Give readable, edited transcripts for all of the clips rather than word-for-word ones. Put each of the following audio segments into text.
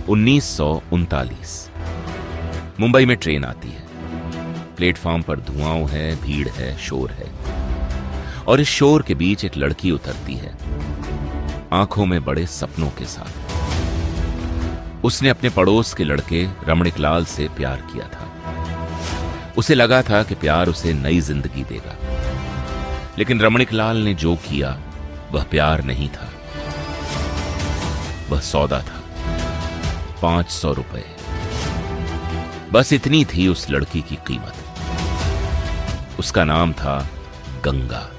1939। मुंबई में ट्रेन आती है। प्लेटफॉर्म पर धुआं है, भीड़ है, शोर है, और इस शोर के बीच एक लड़की उतरती है, आंखों में बड़े सपनों के साथ। उसने अपने पड़ोस के लड़के रमणीकलाल से प्यार किया था। उसे लगा था कि प्यार उसे नई जिंदगी देगा, लेकिन रमणीकलाल ने जो किया वह प्यार नहीं था, वह सौदा था। 500 रुपए, बस इतनी थी उस लड़की की कीमत। उसका नाम था गंगा,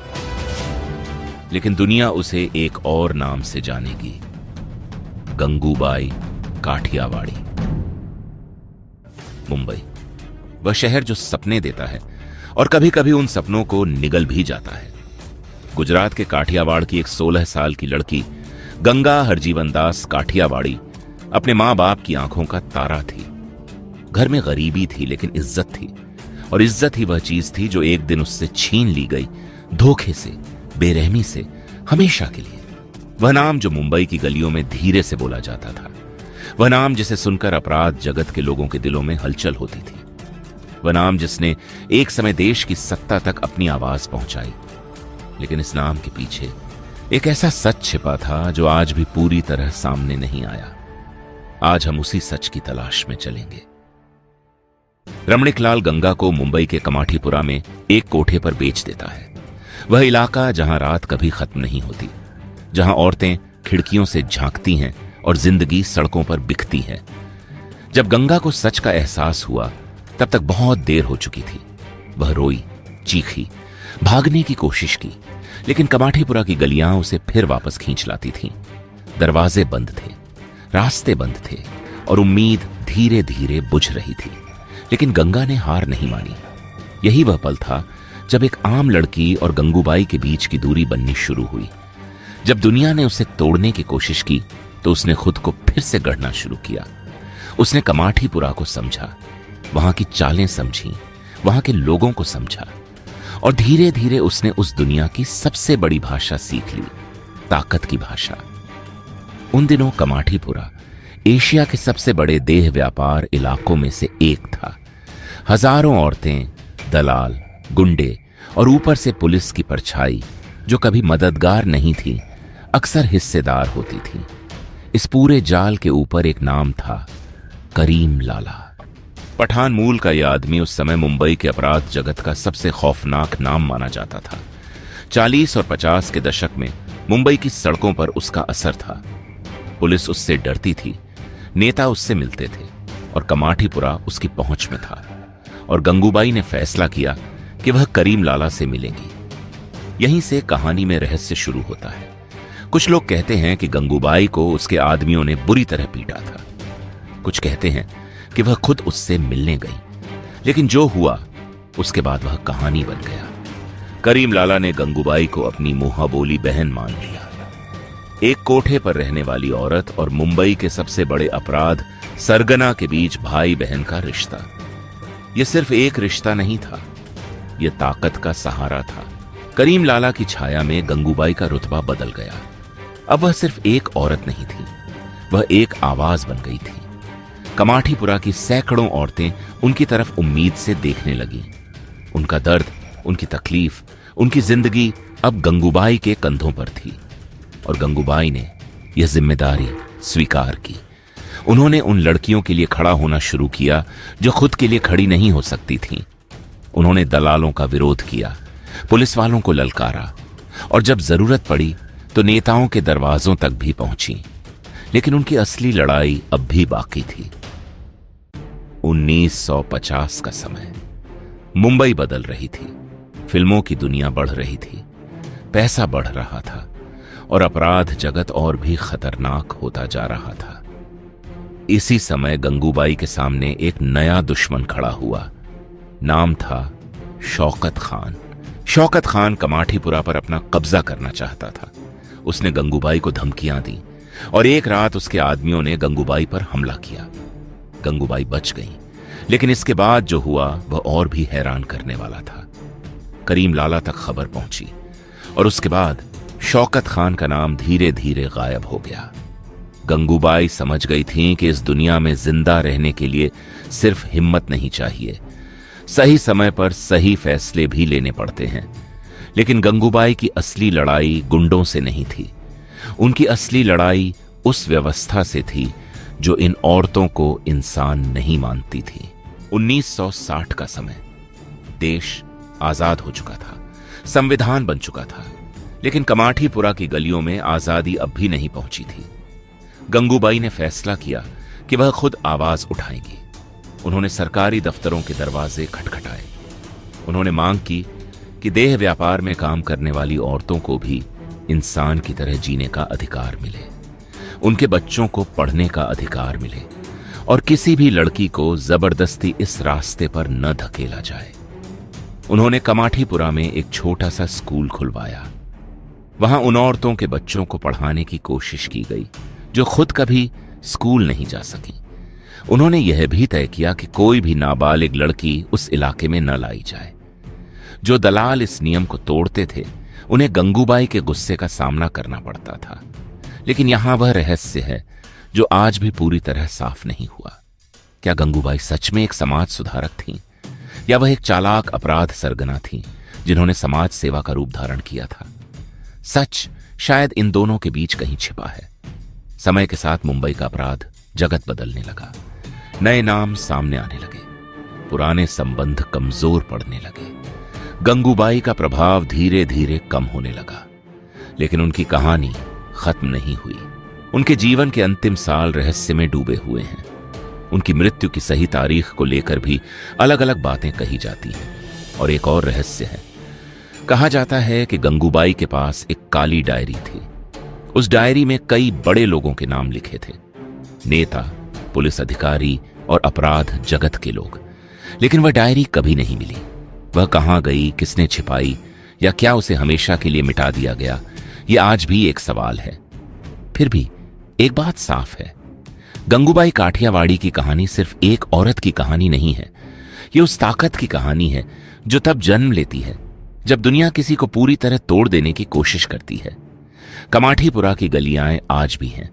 लेकिन दुनिया उसे एक और नाम से जानेगी, गंगूबाई काठियावाड़ी। मुंबई, वह शहर जो सपने देता है और कभी कभी उन सपनों को निगल भी जाता है। गुजरात के काठियावाड़ की एक 16 साल की लड़की गंगा हरजीवन दास काठियावाड़ी अपने मां बाप की आंखों का तारा थी। घर में गरीबी थी, लेकिन इज्जत थी, और इज्जत ही वह चीज थी जो एक दिन उससे छीन ली गई, धोखे से, बेरहमी से, हमेशा के लिए। वह नाम जो मुंबई की गलियों में धीरे से बोला जाता था, वह नाम जिसे सुनकर अपराध जगत के लोगों के दिलों में हलचल होती थी, वह नाम जिसने एक समय देश की सत्ता तक अपनी आवाज पहुंचाई। लेकिन इस नाम के पीछे एक ऐसा सच छिपा था जो आज भी पूरी तरह सामने नहीं आया। आज हम उसी सच की तलाश में चलेंगे। रमणीकलाल गंगा को मुंबई के कमाठीपुरा में एक कोठे पर बेच देता है। वह इलाका जहां रात कभी खत्म नहीं होती, जहां औरतें खिड़कियों से झांकती हैं और जिंदगी सड़कों पर बिकती है। जब गंगा को सच का एहसास हुआ, तब तक बहुत देर हो चुकी थी। वह रोई, चीखी, भागने की कोशिश की, लेकिन कमाठीपुरा की गलियां उसे फिर वापस खींच लाती थीं। दरवाजे बंद थे, रास्ते बंद थे, और उम्मीद धीरे धीरे बुझ रही थी। लेकिन गंगा ने हार नहीं मानी। यही वह पल था जब एक आम लड़की और गंगूबाई के बीच की दूरी बननी शुरू हुई। जब दुनिया ने उसे तोड़ने की कोशिश की, तो उसने खुद को फिर से गढ़ना शुरू किया। उसने कमाठीपुरा को समझा, वहां की चालें समझी, वहां के लोगों को समझा, और धीरे धीरे उसने उस दुनिया की सबसे बड़ी भाषा सीख ली, ताकत की भाषा। उन दिनों कमाठीपुरा एशिया के सबसे बड़े देह व्यापार इलाकों में से एक था। हजारों औरतें, दलाल, गुंडे और ऊपर से पुलिस की परछाई, जो कभी मददगार नहीं थी, अक्सर हिस्सेदार होती थी। इस पूरे जाल के ऊपर एक नाम था, करीम लाला। पठान मूल का यह आदमी उस समय मुंबई के अपराध जगत का सबसे खौफनाक नाम माना जाता था। 40 और 50 के दशक में मुंबई की सड़कों पर उसका असर था। पुलिस उससे डरती थी, नेता उससे मिलते थे, और कमाठीपुरा उसकी पहुंच में था। और गंगूबाई ने फैसला किया कि वह करीम लाला से मिलेगी। यहीं से कहानी में रहस्य शुरू होता है। कुछ लोग कहते हैं कि गंगूबाई को उसके आदमियों ने बुरी तरह पीटा था। कुछ कहते हैं कि वह खुद उससे मिलने गई। लेकिन जो हुआ, उसके बाद वह कहानी बन गया। करीम लाला ने गंगूबाई को अपनी मुंहाबोली बहन मान लिया। एक कोठे पर रहने वाली औरत और मुंबई के सबसे बड़े अपराध सरगना के बीच भाई बहन का रिश्ता। यह सिर्फ एक रिश्ता नहीं था, यह ताकत का सहारा था। करीम लाला की छाया में गंगूबाई का रुतबा बदल गया। अब वह सिर्फ एक औरत नहीं थी, वह एक आवाज बन गई थी। कमाठीपुरा की सैकड़ों औरतें उनकी तरफ उम्मीद से देखने लगीं। उनका दर्द, उनकी तकलीफ, उनकी जिंदगी अब गंगूबाई के कंधों पर थी, और गंगूबाई ने यह जिम्मेदारी स्वीकार की। उन्होंने उन लड़कियों के लिए खड़ा होना शुरू किया जो खुद के लिए खड़ी नहीं हो सकती थीं। उन्होंने दलालों का विरोध किया, पुलिस वालों को ललकारा, और जब जरूरत पड़ी तो नेताओं के दरवाजों तक भी पहुंची। लेकिन उनकी असली लड़ाई अब भी बाकी थी। 1950 का समय। मुंबई बदल रही थी, फिल्मों की दुनिया बढ़ रही थी, पैसा बढ़ रहा था, और अपराध जगत और भी खतरनाक होता जा रहा था। इसी समय गंगूबाई के सामने एक नया दुश्मन खड़ा हुआ। नाम था शौकत खान। शौकत खान कमाठीपुरा पर अपना कब्जा करना चाहता था। उसने गंगूबाई को धमकियां दी, और एक रात उसके आदमियों ने गंगूबाई पर हमला किया। गंगूबाई बच गई, लेकिन इसके बाद जो हुआ वह और भी हैरान करने वाला था। करीम लाला तक खबर पहुंची, और उसके बाद शौकत खान का नाम धीरे धीरे गायब हो गया। गंगूबाई समझ गई थीं कि इस दुनिया में जिंदा रहने के लिए सिर्फ हिम्मत नहीं चाहिए, सही समय पर सही फैसले भी लेने पड़ते हैं। लेकिन गंगूबाई की असली लड़ाई गुंडों से नहीं थी। उनकी असली लड़ाई उस व्यवस्था से थी जो इन औरतों को इंसान नहीं मानती थी। 1960 का समय, देश आजाद हो चुका था, संविधान बन चुका था, लेकिन कमाठीपुरा की गलियों में आजादी अब भी नहीं पहुंची थी। गंगूबाई ने फैसला किया कि वह खुद आवाज उठाएंगी। उन्होंने सरकारी दफ्तरों के दरवाजे खटखटाए। उन्होंने मांग की कि देह व्यापार में काम करने वाली औरतों को भी इंसान की तरह जीने का अधिकार मिले, उनके बच्चों को पढ़ने का अधिकार मिले और किसी भी लड़की को जबरदस्ती इस रास्ते पर न धकेला जाए। उन्होंने कमाठीपुरा में एक छोटा सा स्कूल खुलवाया। वहां उन औरतों के बच्चों को पढ़ाने की कोशिश की गई जो खुद कभी स्कूल नहीं जा सकी। उन्होंने यह भी तय किया कि कोई भी नाबालिग लड़की उस इलाके में न लाई जाए। जो दलाल इस नियम को तोड़ते थे उन्हें गंगूबाई के गुस्से का सामना करना पड़ता था। लेकिन यहां वह रहस्य है जो आज भी पूरी तरह साफ नहीं हुआ। क्या गंगूबाई सच में एक समाज सुधारक थीं, या वह एक चालाक अपराध सरगना थीं जिन्होंने समाज सेवा का रूप धारण किया था? सच शायद इन दोनों के बीच कहीं छिपा है। समय के साथ मुंबई का अपराध जगत बदलने लगा। नए नाम सामने आने लगे, पुराने संबंध कमजोर पड़ने लगे। गंगूबाई का प्रभाव धीरे धीरे कम होने लगा, लेकिन उनकी कहानी खत्म नहीं हुई। उनके जीवन के अंतिम साल रहस्य में डूबे हुए हैं। उनकी मृत्यु की सही तारीख को लेकर भी अलग अलग बातें कही जाती हैं। और एक और रहस्य है, कहा जाता है कि गंगूबाई के पास एक काली डायरी थी। उस डायरी में कई बड़े लोगों के नाम लिखे थे, नेता, पुलिस अधिकारी और अपराध जगत के लोग। लेकिन वह डायरी कभी नहीं मिली। वह कहां गई, किसने छिपाई, या क्या उसे हमेशा के लिए मिटा दिया गया, यह आज भी एक सवाल है। फिर भी एक बात साफ है, गंगूबाई काठियावाड़ी की कहानी सिर्फ एक औरत की कहानी नहीं है। यह उस ताकत की कहानी है जो तब जन्म लेती है जब दुनिया किसी को पूरी तरह तोड़ देने की कोशिश करती है। कमाठीपुरा की गलियां आज भी हैं,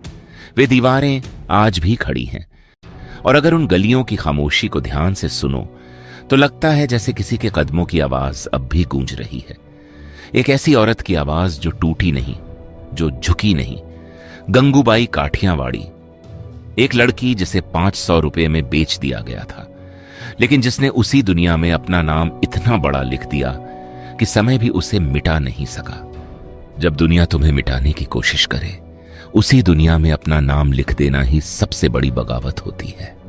वे दीवारें आज भी खड़ी हैं, और अगर उन गलियों की खामोशी को ध्यान से सुनो तो लगता है जैसे किसी के कदमों की आवाज अब भी गूंज रही है। एक ऐसी औरत की आवाज जो टूटी नहीं, जो झुकी नहीं। गंगूबाई काठियावाड़ी, एक लड़की जिसे 500 रुपए में बेच दिया गया था, लेकिन जिसने उसी दुनिया में अपना नाम इतना बड़ा लिख दिया कि समय भी उसे मिटा नहीं सका। जब दुनिया तुम्हें मिटाने की कोशिश करे, उसी दुनिया में अपना नाम लिख देना ही सबसे बड़ी बगावत होती है।